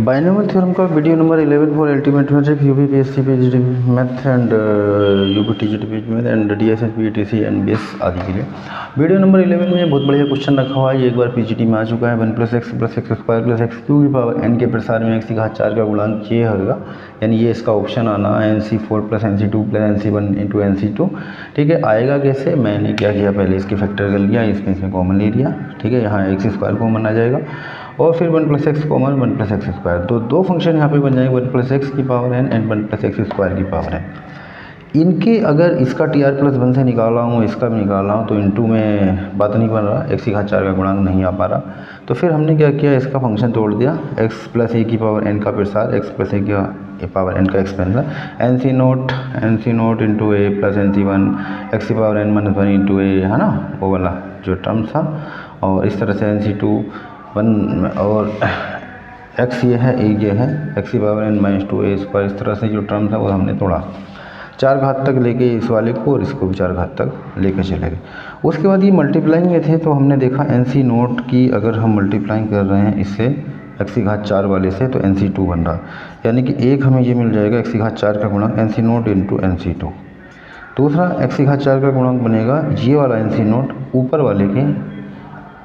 Binomial theorem का video number 11 for ultimate matric UP PSC PGD math and UP TGD math and DSS PTC and BS आदि के लिए video number 11 में बहुत बढ़िया question रखा हुआ है। ये एक बार पीजीडी में आ चुका है। 1 + x + x² + x³ की पावर n के प्रसार में x की घात 4 का गुणांक ये होगा, यानी ये इसका ऑप्शन आना NC4 + NC2 + NC1 × NC2। ठीक है, आएगा कैसे? मैंने क्या किया, पहले इसकी फैक्टर कर लिया, इसमें कॉमन ले लिया। ठीक है, यहाँ x² कॉमन आ जाएगा और फिर 1 + x कॉमन 1 + x², तो दो फंक्शन यहाँ पे बन जाएंगे 1 + x की पावर n एंड 1 + x² की पावर n। इनके अगर इसका TR+1 से निकाला हूँ, इसका भी निकाला हूँ, तो इनटू में बात नहीं बन रहा, x की घात 4 का गुणांक नहीं आ पा रहा। तो फिर हमने क्या किया, इसका फंक्शन तोड़ दिया, x + a की पावर n का प्रसार, x + a की पावर n का expansion, NC0 × a + NC1 x की पावर n - 1 × a, है ना, वो वाला जो टर्म था। और इस तरह से NC2 1 और x ये है, a ये है, x की पावर n - 2a², इस तरह से जो टर्म था वो हमने तोड़ा, 4 घात तक लेके इस वाले को और इसको भी 4 घात तक लेके चले गए। उसके बाद ये मल्टीप्लाइंग में थे, तो हमने देखा NC0 की अगर हम मल्टीप्लाइंग कर रहे हैं इससे x की घात 4 वाले से, तो NC2 बन रहा, यानी कि एक हमें ये मिल जाएगा x की घात 4 का गुणांक NC0 × NC2। दूसरा x की घात 4 का गुणांक बनेगा ये वाला NC0 ऊपर वाले के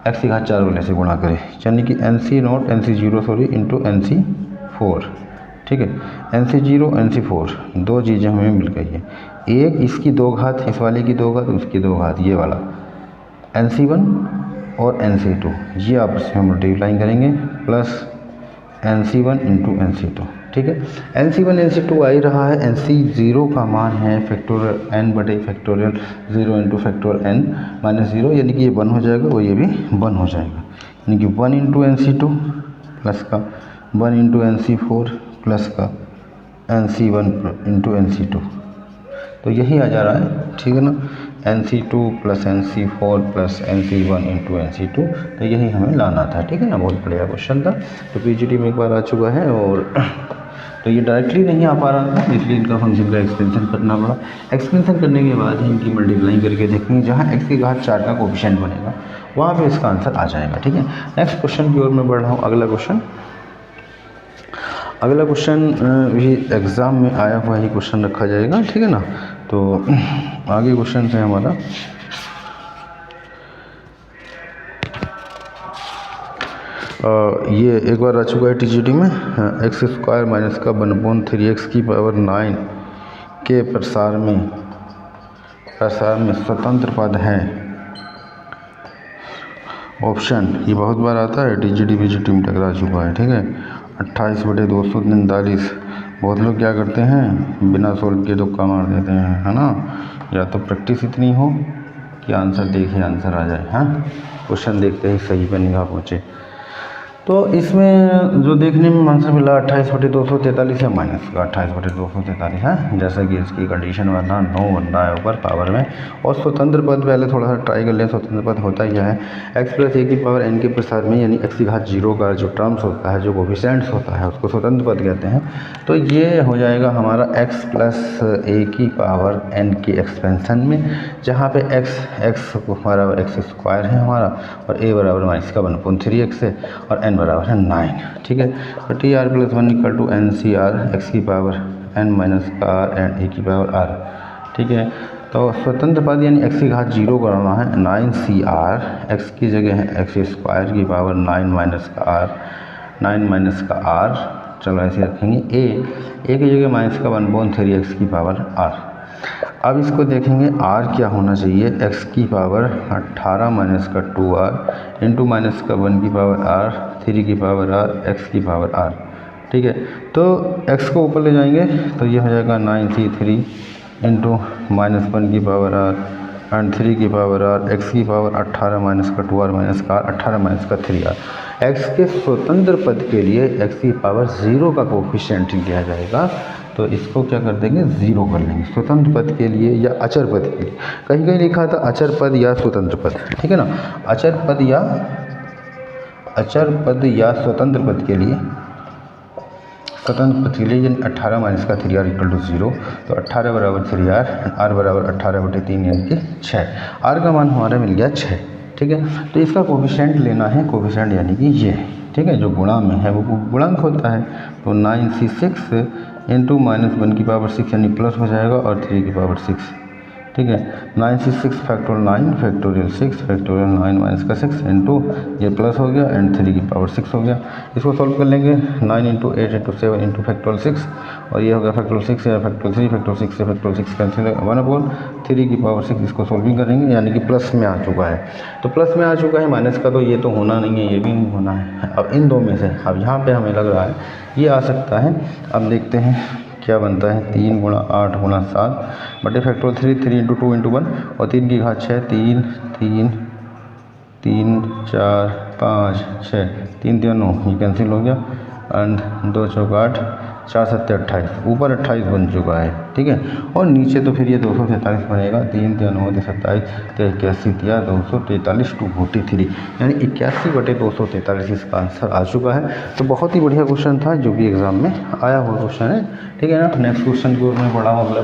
x की घात 4 वाले से गुणा करें, यानी कि NC0 × NC4। ठीक है, NC0 NC4 दो चीज़ें हमें मिल गई है, एक इसकी 2 घात, इस वाले की 2 घात, उसकी 2 घात, ये वाला NC1 और NC2, ये आपस में मल्टीप्लाइंग करेंगे प्लस NC1 × NC2। ठीक है, NC1 NC2 आ ही रहा है। NC0 का मान है फैक्टोरियल n/फैक्टोरियल 0 × फैक्टोरियल n - 0, यानी कि ये 1 हो जाएगा और ये भी 1 हो जाएगा, यानी कि 1 × NC2 प्लस का 1 × NC4 प्लस का NC1 × NC2, तो यही आ जा रहा है। ठीक है ना, NC2 + NC4 + NC1 × NC2, तो यही हमें लाना था। ठीक है ना, बहुत बढ़िया क्वेश्चन था, तो पीजीडी में एक बार आ चुका है। और तो ये डायरेक्टली नहीं आ पा रहा था, इसलिए इनका फंक्शन का एक्सपेंशन करना पड़ा। एक्सपेंशन करने के बाद ही इनकी मल्टीप्लाइंग करके देखेंगे, जहाँ x की घात 4 का कोफिशिएंट बनेगा वहाँ पे इसका आंसर आ जाएगा। ठीक है, नेक्स्ट क्वेश्चन की ओर मैं बढ़ रहा हूँ। अगला क्वेश्चन भी एग्ज़ाम में आया हुआ ही क्वेश्चन रखा जाएगा। ठीक है ना, तो आगे क्वेश्चन है हमारा ये एक बार आ चुका है टीजीडी में, x² - का 1/3x की पावर 9 के प्रसार में स्वतंत्र पद है। ऑप्शन ये बहुत बार आता है, टीजीडी पीजीडी में टकरा चुका है। ठीक है, 28/243। बहुत लोग क्या करते हैं, बिना सोल्व के तुक्का मार देते हैं, है ना, या तो प्रैक्टिस इतनी हो कि आंसर देखे आंसर आ जाए, हाँ, क्वेश्चन देखते ही सही पे निगाह पहुँचे। तो इसमें जो देखने में आंसर मिला 28/243 है, माइनस का 28/243 है, जैसा कि इसकी कंडीशन वरना 9 बनना है ऊपर पावर में। और स्वतंत्र पद पहले थोड़ा सा ट्राई कर लें। स्वतंत्र पद होता क्या है, x + a की पावर n के प्रसार में, यानी x की घात 0 का जो टर्म्स होता है, जो कोफिशिएंट्स होता है, उसको स्वतंत्र पद कहते हैं। तो ये हो जाएगा हमारा x + a की पावर n के एक्सपेंशन में, जहाँ पे x बराबर x² है हमारा, और a बराबर -1/3x है, और n बराबर है 9। ठीक है, तो TR+1 = NCR x की power n - r and a की पावर r। ठीक है, तो स्वतंत्र पद यानी x की घात 0 कराना है, 9CR, x की जगह है x² की पावर 9 - r, चलो ऐसे रखेंगे, a की जगह -1/3x की पावर r। अब इसको देखेंगे r क्या होना चाहिए, x की पावर 18 - 2r इंटू -1 की पावर r, 3 की पावर r, x की पावर r। ठीक है, तो x को ऊपर ले जाएंगे तो ये हो जाएगा 9C3 इंटू -1 की पावर r एंड 3 की पावर r, x की power 18 - 2r - r, 18 - 3r। x के स्वतंत्र पद के लिए x की पावर 0 का कोफिशिएंट दिया जाएगा, तो इसको क्या कर देंगे, 0 कर लेंगे स्वतंत्र पद के लिए या अचर पद के लिए। कहीं कहीं लिखा था अचर पद या स्वतंत्र पद। ठीक है ना, अचर पद या स्वतंत्र पद के लिए, स्वतंत्र पद के लिए यानी 18 - 3r = 0, तो 18 बराबर 3r, r बराबर 18/3 यानी कि 6। r का मान हमारा मिल गया 6। ठीक है। तो इसका कोफिशिएंट लेना है, कोफिशिएंट यानी कि ये, ठीक है, जो गुणा में है वो गुणांक होता है। तो 9c6 इंटू -1 की पावर 6 यानी प्लस हो जाएगा और 3 की पावर 6, ठीक है। 9c6 factorial 9 factorial 6 factorial 9 minus का 6 इंटू ये प्लस हो गया एंड 3 की पावर 6 हो गया। इसको सॉल्व कर लेंगे 9 इंटू 8 इंटू 7 इंटू फैक्टोरियल 6 और ये हो गया फैक्टोरियल 6 या फैक्टोरियल 3 फैक्टोरियल 6 से फैक्टोरियल 6 कैंसिल 1/3 की पावर 6। इसको सॉल्विंग करेंगे यानी कि प्लस में आ चुका है। तो प्लस में आ चुका है, माइनस का तो ये तो होना नहीं है, ये भी नहीं होना है। अब इन दो में से अब यहाँ पे हमें लग रहा है ये आ सकता है। अब देखते हैं क्या बनता है। 3 गुणा 8 गुणा 7 बटे फैक्टोरियल 3 इंटू 2 इंटू 1 और 3 की घात 6 3 3 3 4 5 6 3 3 9 ये कैंसिल हो गया एंड 2 चौका 8 4 7 28 ऊपर 28 बन चुका है, ठीक है। और नीचे तो फिर ये 243 बनेगा। 3 3 9 27 तो 81 दिया 243 टू 43 यानी 81 बटे 243 इसका आंसर आ चुका है। तो बहुत ही बढ़िया क्वेश्चन था जो कि एग्जाम में आया हुआ क्वेश्चन है, ठीक है ना। नेक्स्ट क्वेश्चन की ओर मैं बढ़ा हूँ। अगला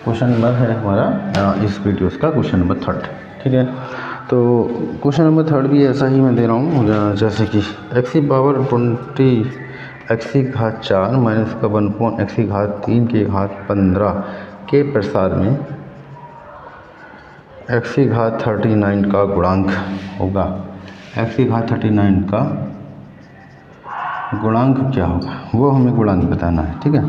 क्वेश्चन नंबर है हमारा इस वीडियो का क्वेश्चन नंबर 3, ठीक है। तो क्वेश्चन नंबर 3 भी ऐसा ही मैं दे रहा हूँ जैसे कि x की पावर 20 x की घात 4 माइनस का 1 x की घात 3 की घात 15 के प्रसार में x की घात 39 का गुणांक होगा। x की घात 39 का गुणांक क्या होगा वो हमें गुणांक बताना है, ठीक है।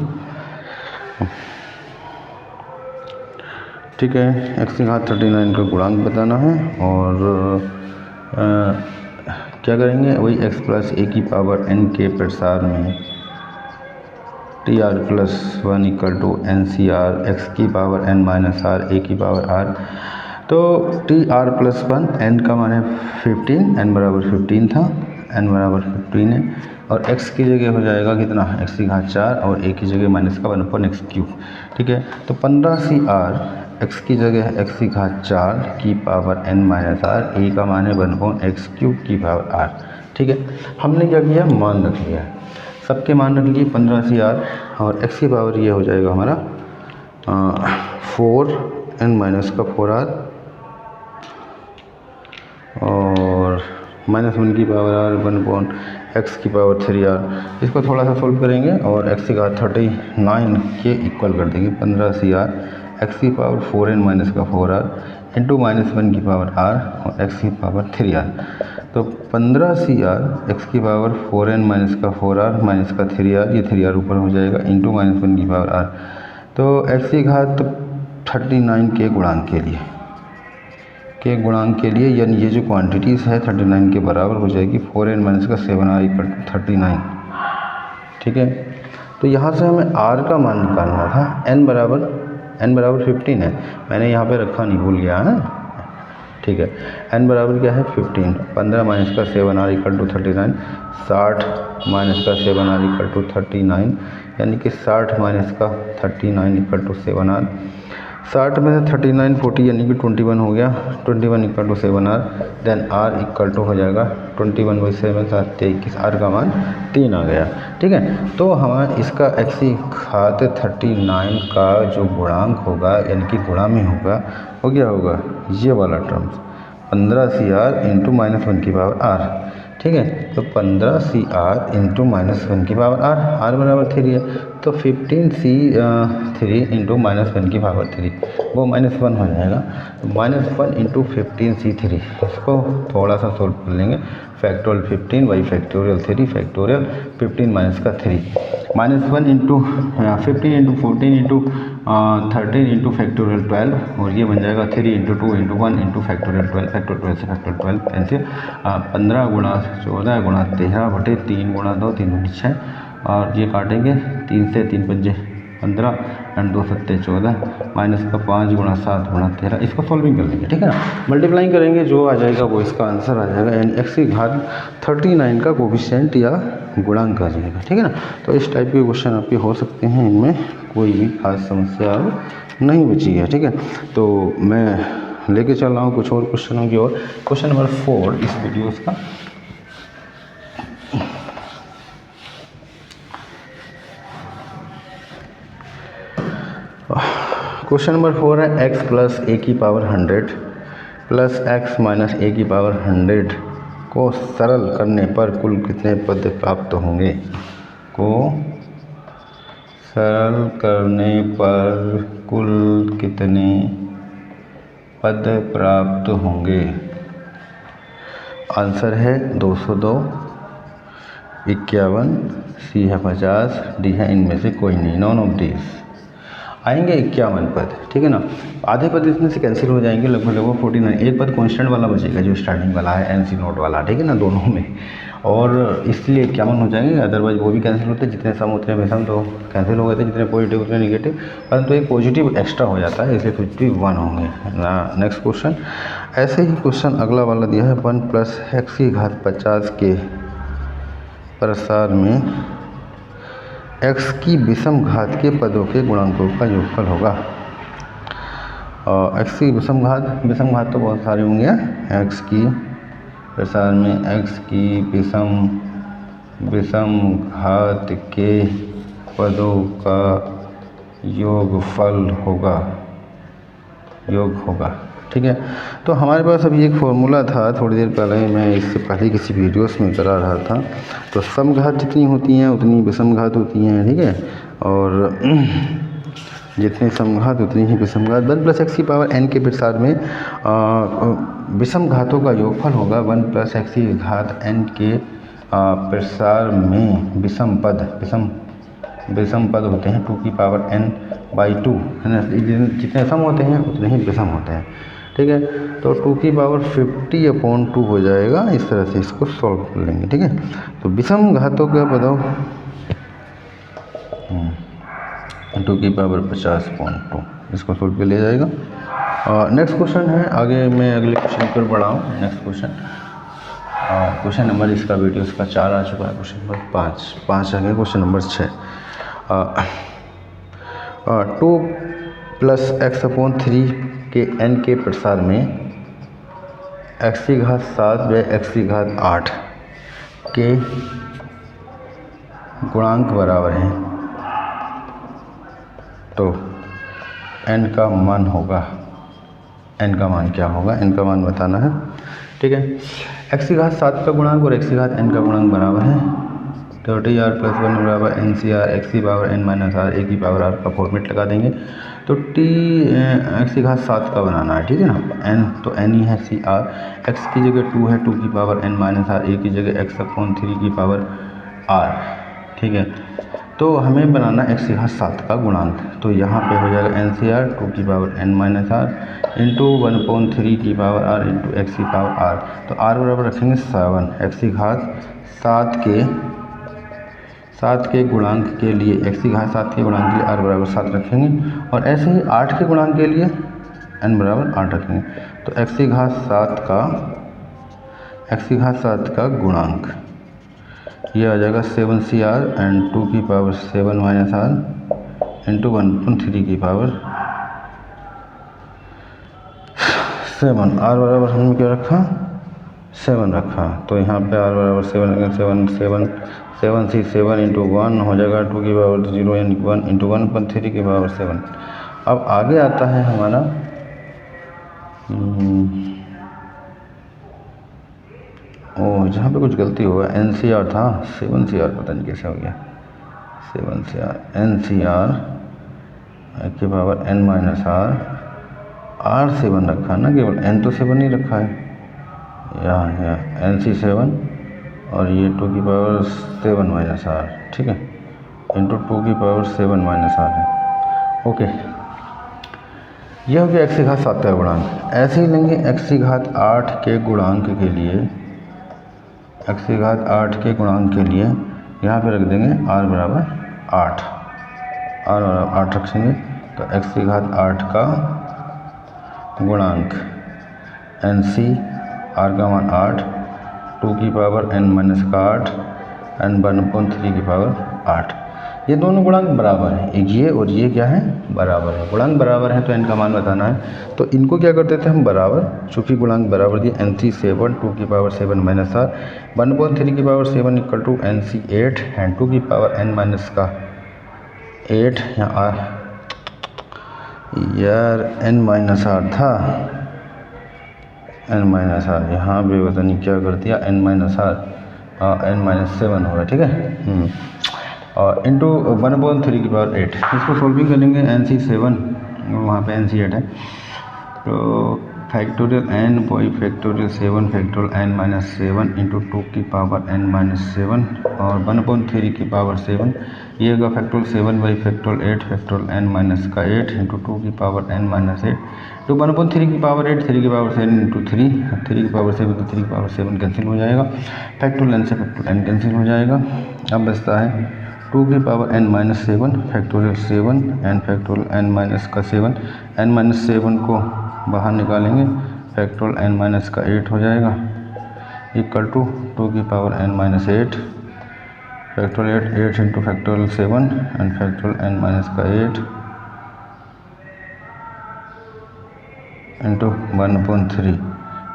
ठीक है, x की घात 39 का गुणांक बताना है और क्या करेंगे वही x प्लस ए की पावर n के प्रसार में TR plus 1 equal to NCR x की power n minus r a की पावर r। तो TR प्लस 1 n का मान है 15, n बराबर 15 था, n बराबर 15 है और x की जगह हो जाएगा कितना x की घात 4 और a की जगह माइनस का 1/x³, ठीक है। तो 15CR x की जगह है x की घात 4 की power n minus r, a का मान है 1/x³ की पावर r, ठीक है। हमने क्या किया मान रख लिया, सबके मान रख लिए 15CR और x की पावर ये हो जाएगा हमारा 4n माइनस का 4r और -1 की पावर r 1/x की पावर 3r। इसको थोड़ा सा सोल्व करेंगे और x की घात 39 के इक्वल कर देंगे 15CR x की पावर 4n माइनस का 4r इंटू -1 की पावर r और x की पावर 3r। तो 15CR x की पावर 4n माइनस का 4r माइनस का 3r, ये 3r ऊपर हो जाएगा इंटू -1 की पावर r। तो x की घात 39 के गुणांक के लिए यानी ये जो क्वांटिटीज़ है 39 के बराबर हो जाएगी 4n माइनस का 7r इक्वल 39, ठीक है। तो यहाँ से हमें r का मान निकालना था। n बराबर 15 है, मैंने यहाँ पे रखा नहीं, भूल गया है, ठीक है। n बराबर क्या है 15, 15 माइनस का 7r इक्वल टू 39, 60 माइनस का 7r इक्वल टू 39 यानी कि 60 माइनस का 39 इक्वल टू 7r। 60 में से 39 40 यानी कि 21 हो गया, 21 equal to 7r then r equal to हो जाएगा 21/7 7 21, r का मान 3 आ गया, ठीक है। तो हमारा इसका x की घात 39 का जो गुणांक होगा यानी कि गुणा में होगा वो क्या होगा ये वाला टर्म्स 15CR इंटू -1 की पावर r, ठीक है। तो 15CR इंटू -1 की पावर r बराबर 3 है, तो 15C3 इंटू -1 की पावर 3 वो -1 हो जाएगा। तो -1 इंटू 15C3 इसको थोड़ा सा सोल्व कर लेंगे। Factorial 15 by factorial 3 factorial 15 minus का 3 -1 into 15 into 14 into 13 into factorial 12 और ये बन जाएगा 3 into 2 into 1 into factorial 12 factorial 12 से फैक्टोरियल 12 कैंसिल 15 गुणा 14 गुणा 13 बटे 3 गुणा 2 3 गुणा 6 और ये काटेंगे 3 से 3 पंजे 15 एंड 2 सत्ते 14 माइनस का 5 गुणा 7 गुणा 13। इसको सॉल्विंग कर लेंगे, ठीक है ना। मल्टीप्लाइंग करेंगे जो आ जाएगा वो इसका आंसर आ जाएगा यानी x की घात 39 का कोफिशिएंट या गुणांक आ जाएगा, ठीक है ना। तो इस टाइप के क्वेश्चन आपके हो सकते हैं, इनमें कोई भी खास समस्या नहीं बची है, ठीक है। तो मैं लेके चल रहा हूँ कुछ और क्वेश्चनों की ओर। क्वेश्चन नंबर 4 इस वीडियोज़ का क्वेश्चन नंबर 4 है x प्लस ए की पावर 100 प्लस x माइनस ए की पावर 100 को सरल करने पर कुल कितने पद प्राप्त होंगे। को सरल करने पर कुल कितने पद प्राप्त होंगे। आंसर है 202, 51, सी है 50, डी है इनमें से कोई नहीं, नॉन ऑफ दिस। आएंगे 51 पद, ठीक है ना। आधे पद इसमें से कैंसिल हो जाएंगे, लगभग 49। एक पद कांस्टेंट वाला बचेगा जो स्टार्टिंग वाला है, एनसी नोट वाला, ठीक है ना, दोनों में, और इसलिए 51 हो जाएंगे। अदरवाइज वो भी कैंसिल होते, जितने सम उतने विषम तो कैंसिल हो गए थे, जितने पॉजिटिव उतने निगेटिव, परंतु एक पॉजिटिव एक्स्ट्रा हो जाता है, इसलिए 51 होंगे। नेक्स्ट क्वेश्चन, ऐसे ही क्वेश्चन अगला वाला दिया है 1 प्लस एक्स की घात 50 के प्रसार में x की विषम घात के पदों के गुणांकों का योगफल होगा। x की विषम घात तो बहुत सारे होंगे। x की प्रसार में x की विषम घात के पदों का योगफल होगा, ठीक है। तो हमारे पास अभी एक फॉर्मूला था, थोड़ी देर पहले मैं इससे पहले किसी वीडियोस में करा रहा था। तो सम घात जितनी होती हैं उतनी विषम घात होती हैं, ठीक है, और जितनी सम घात उतनी ही विषम घात। 1 प्लस एक्स की पावर n के प्रसार में विषम घातों का योगफल होगा। 1 प्लस एक्स की घात n के प्रसार में विषम पद होते हैं 2 की पावर n बाई 2, है ना। जितने सम होते हैं उतने ही विषम होते हैं, ठीक है। तो 2 की पावर 50/2 हो जाएगा। इस तरह से इसको सॉल्व कर लेंगे, ठीक है। तो विषम घातों का बताओ 2 की पावर 50/2, इसको सॉल्व कर लिया जाएगा। नेक्स्ट क्वेश्चन है, आगे मैं अगले क्वेश्चन पर बढ़ा हूँ। नेक्स्ट क्वेश्चन नंबर इसका वीडियो का 4 आ चुका है, क्वेश्चन नंबर 5 आ गया। क्वेश्चन नंबर 6, 2 प्लस x/3 के n के प्रसार में x की घात 7 व x की घात 8 के गुणांक बराबर हैं, तो n का मान होगा। n का मान क्या होगा, n का मान बताना है, ठीक है। x की घात 7 का गुणांक और x की घात n का गुणांक बराबर है। 30r + 1 बराबर NCr x की power n minus r a की पावर r का फॉर्मेट लगा देंगे। तो x की घात 7 का बनाना है, ठीक है ना। n तो n ही है CR, x की जगह 2 है, 2 की power n minus r, a की जगह x/3 की पावर r, ठीक है। तो हमें बनाना x की घात 7 का गुणांक, तो यहाँ पे हो जाएगा NCr 2 की power n minus r into 1/3 की पावर r इंटू x की पावर r। तो r बराबर रखेंगे 7। x की घात 7 के गुणांक के लिए, x की घात 7 के गुणांक के लिए r बराबर 7 रखेंगे, और ऐसे ही 8 के गुणांक के लिए n बराबर 8 रखेंगे। तो x की घात 7 का गुणांक ये आ जाएगा 7CR एंड 2 की पावर 7 माइनस r इंटू 1/3 की पावर 7। r बराबर हमने क्या रखा, 7 रखा। तो यहाँ पे r बराबर 7 रखेंगे। 7 इंटू 1 हो जाएगा 2 की पावर 0 यानी 1 इंटू 1/3 की पावर 7। अब आगे आता है हमारा जहाँ पे कुछ गलती हुआ, NCR था 7CR, पता नहीं कैसे हो गया 7CR, NCR की पावर n माइनस r 7 रखा ना, केवल n तो 7 नहीं रखा है, यहाँ NC 7 और ये 2 की पावर 7 माइनस r, ठीक है, इंटू 2 की पावर 7 माइनस r है। ओके, यह हो गया x की घात 7 का गुणांक। ऐसे ही लेंगे x की घात 8 के गुणांक के लिए, x की घात 8 के गुणांक के लिए यहाँ पे रख देंगे r बराबर 8, r बराबर 8 रखेंगे। तो x की घात 8 का गुणांक NC, r का मान 8, 2 की पावर n माइनस का 8 एंड 1/3 की पावर 8। ये दोनों गुणांक बराबर हैं, एक ये और ये क्या है, बराबर है। गुणांक बराबर है तो n का मान बताना है। तो इनको क्या करते थे हम, बराबर, चूँकि गुणांक बराबर दिए, NC 7 2 की पावर 7 माइनस r 1/3 की power 7 equal to NC 8 and 2 की पावर n माइनस का 8, यहाँ यार n माइनस आर था, n माइनस आर, यहाँ पे पता नहीं क्या कर दिया, n minus r, n minus 7 होगा, ठीक है। और इंटू 1/3 की पावर 8, इसको सॉल्विंग करेंगे, NC 7 वहाँ पे NC 8 है, तो factorial n by factorial 7 factorial n minus 7 into 2 की पावर n माइनस 7 और 1/3 की पावर 7, ये होगा factorial 7 by factorial 8 factorial n minus का 8 इंटू 2 की पावर n माइनस 8 तो 1/3 की पावर 8, 3 की पावर 7 इंटू 3, 3 की पावर 7 तो 3 की पावर 7 कैंसिल हो जाएगा, फैक्टोरियल n से फैक्टोरियल n कैंसिल हो जाएगा। अब बचता है 2 की power n minus 7 factorial 7 n factorial n minus का 7, n माइनस 7 को बाहर निकालेंगे, फैक्टोरियल n माइनस का 8 हो जाएगा, इक्वल टू 2 की power n minus 8 factorial 8 into factorial 7 and factorial n minus का 8 इंटू 1/3,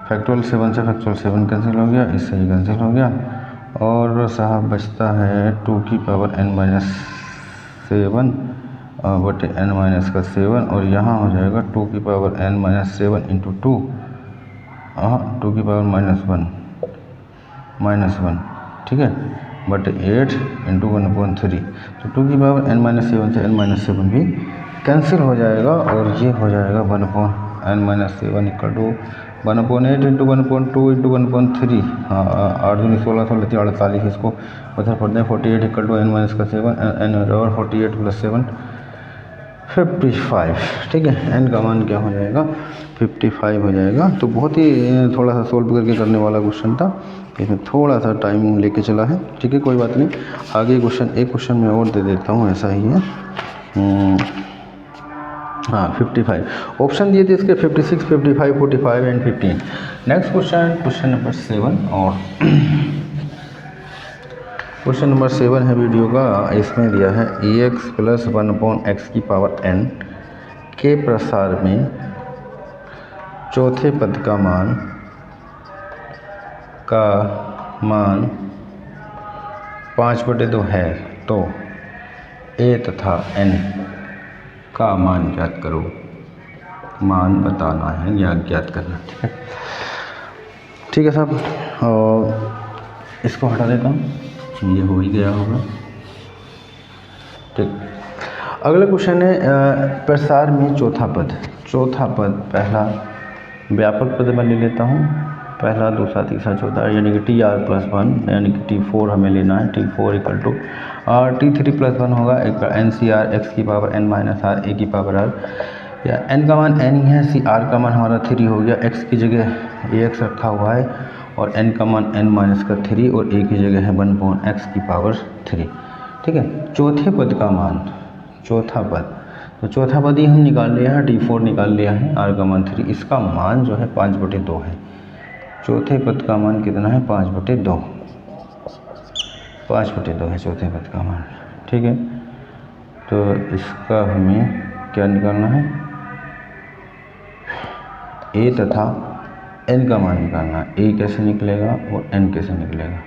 फैक्टोरियल 7 से फैक्टोरियल 7 कैंसिल हो गया, इससे ही कैंसिल हो गया, और साहब बचता है 2 की पावर n माइनस 7 बटे n माइनस का 7 और यहाँ हो जाएगा 2 की पावर n माइनस 7 इंटू 2, 2 की पावर -1, ठीक है, बटे 8 इंटू 1/3, तो 2 की पावर n माइनस 7 से n माइनस 7 भी कैंसिल हो जाएगा और ये हो जाएगा 1/n minus 7 equal to 1/8 into 1/2 into 1/3, 8 दूनी 16, 16 48, इसको उधर पढ़ते हैं 48 इक्वल टू n माइनस का 7 n और 48 प्लस 7 55, ठीक है, n का मान क्या हो जाएगा 55 हो जाएगा। तो बहुत ही थोड़ा सा सोल्व करके करने वाला क्वेश्चन था, इसमें थोड़ा सा टाइम लेके चला है, ठीक है, कोई बात नहीं, आगे क्वेश्चन एक क्वेश्चन में और दे देता हूँ, ऐसा ही है। हाँ 55 ऑप्शन दिए थे इसके 56, 55, 45 एंड 15। नेक्स्ट क्वेश्चन नंबर 7 और क्वेश्चन नंबर 7 है वीडियो का, इसमें दिया है EX प्लस 1/x की पावर n के प्रसार में चौथे पद का मान 5/2 है, तो a तथा n का मान ज्ञात करो, मान बताना है या ज्ञात करना, ठीक है साहब, और इसको हटा देता हूँ, ये हो ही गया होगा, ठीक। अगला क्वेश्चन है प्रसार में चौथा पद, पहला व्यापक पद मैं ले लेता हूँ, पहला दूसरा तीसरा चौथा, यानी कि TR+1 यानी कि T4 हमें लेना है, T4 इक्वल टू T3+1 होगा, एक NCR x की power n minus r a की पावर r, या n का मान n ही है, CR का मान हमारा 3 हो गया, x की जगह AX रखा हुआ है और n का मान n माइनस का 3 और a की जगह है 1/x की पावर 3, ठीक है। चौथे पद का मान, चौथा पद, तो चौथा पद ही हम निकाल लिया है, T4 निकाल लिया है, r का मान 3, इसका मान जो है 5/2 है, चौथे पद का मान कितना है 5/2, 5/2 है चौथे पद का मान, ठीक है। तो इसका हमें क्या निकालना है, a तथा n का मान निकालना है, a कैसे निकलेगा और n कैसे निकलेगा,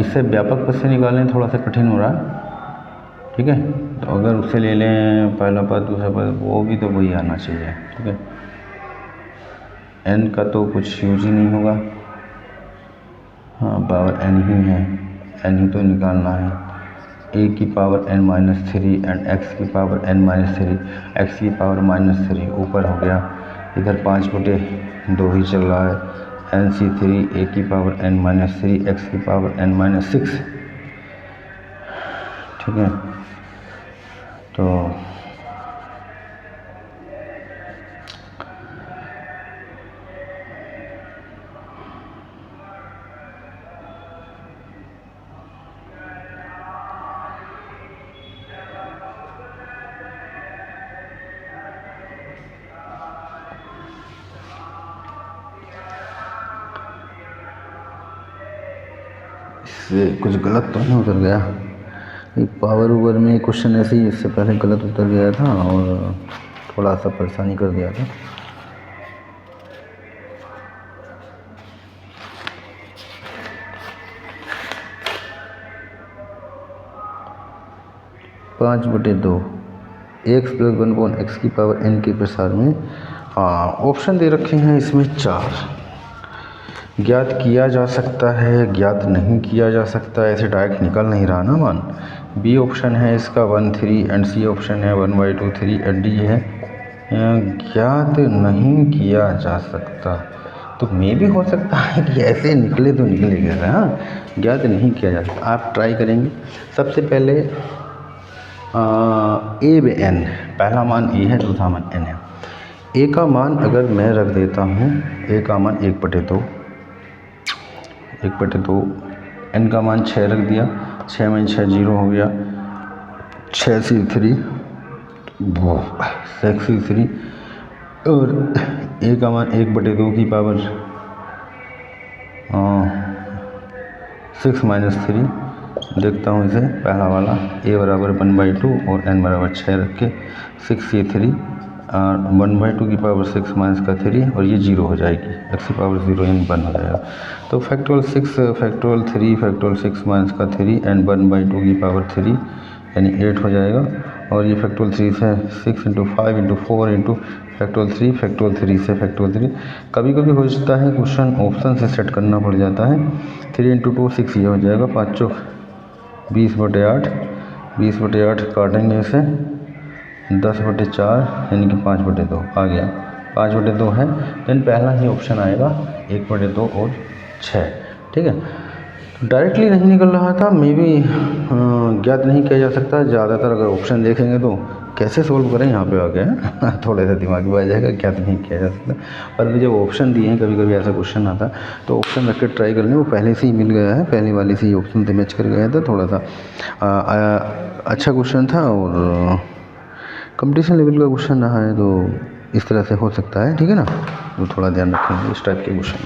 इससे व्यापक पद से निकालने थोड़ा सा कठिन हो रहा है, ठीक है, तो अगर उससे ले लें पहला पद दूसरा पद, वो भी तो वही आना चाहिए, ठीक है, n का तो कुछ यूज ही नहीं होगा, हाँ पावर n ही है, n ही तो निकालना है, a की power n minus 3 and x की पावर n माइनस 3, x की पावर -3 ऊपर हो गया, इधर 5/2 ही चल रहा है, NC3 a की पावर n माइनस 3 x की पावर n माइनस 6, ठीक है। तो इससे कुछ गलत तो नहीं उतर गया, पावर ओवर में क्वेश्चन ऐसे ही इससे पहले गलत उतर गया था और थोड़ा सा परेशानी कर दिया था। 5/2 x प्लस 1/x की पावर n के प्रसार में। ऑप्शन दे रखे हैं इसमें 4। ज्ञात किया जा सकता है, ज्ञात नहीं किया जा सकता, ऐसे डायरेक्ट निकल नहीं रहा ना मान। बी ऑप्शन है इसका 1 3 एंड सी ऑप्शन है 1/2 3 एंड डी है ज्ञात नहीं किया जा सकता। तो मे भी हो सकता है कि ऐसे निकले तो निकलेगा। हाँ, ज्ञात नहीं किया जा सकता। आप ट्राई करेंगे। सबसे पहले ए व एन, पहला मान ए है, दूसरा मान एन है। ए का मान अगर मैं रख देता हूँ, ए का मान 1/2, एन का मान 6 रख दिया, 6 में 6 0 हो गया, 6 × 3 6 3 और ए का मान 1/2 की पावर 6 - 3। देखता हूँ इसे, पहला वाला ए बराबर 1/2 और एन बराबर 6 रख के 6 ये 3 और 1/2 की पावर 6 - 3 और ये 0 हो जाएगी, x की पावर 0 यानी 1 हो जाएगा। तो फैक्टोरियल 6 फैक्टोरियल 3 फैक्टोरियल 6 - 3 एंड 1/2 की पावर 3 यानी 8 हो जाएगा। और ये फैक्टोरियल 3 से 6 × 5 × 4 × फैक्टोरियल 3 फैक्टोरियल 3 से फैक्टोरियल 3। कभी कभी हो जाता है क्वेश्चन ऑप्शन से सेट करना पड़ जाता है। 3 × 2 6 ये हो जाएगा, 5 चौक 20/8, 20/8 काटेंगे इसे 10/4 यानी कि 5/2 आ गया, 5/2 है। देन पहला ही ऑप्शन आएगा 1/2 और 6। ठीक है, डायरेक्टली नहीं निकल रहा था, मे बी ज्ञात नहीं किया जा सकता। ज़्यादातर अगर ऑप्शन देखेंगे तो कैसे सोल्व करें, यहाँ पे आ गया थोड़ा सा दिमाग में आ जाएगा, ज्ञात नहीं किया जा सकता। पर जब ऑप्शन दिए हैं, कभी कभी ऐसा क्वेश्चन आता तो ऑप्शन रख के ट्राई कर लें। वो पहले से ही मिल गया है, पहले वाले से ही ऑप्शन से मैच कर गया था। थोड़ा सा अच्छा क्वेश्चन था और कंपटीशन लेवल का क्वेश्चन रहा है, तो इस तरह से हो सकता है। ठीक है ना, वो थोड़ा ध्यान रखेंगे इस टाइप के क्वेश्चन।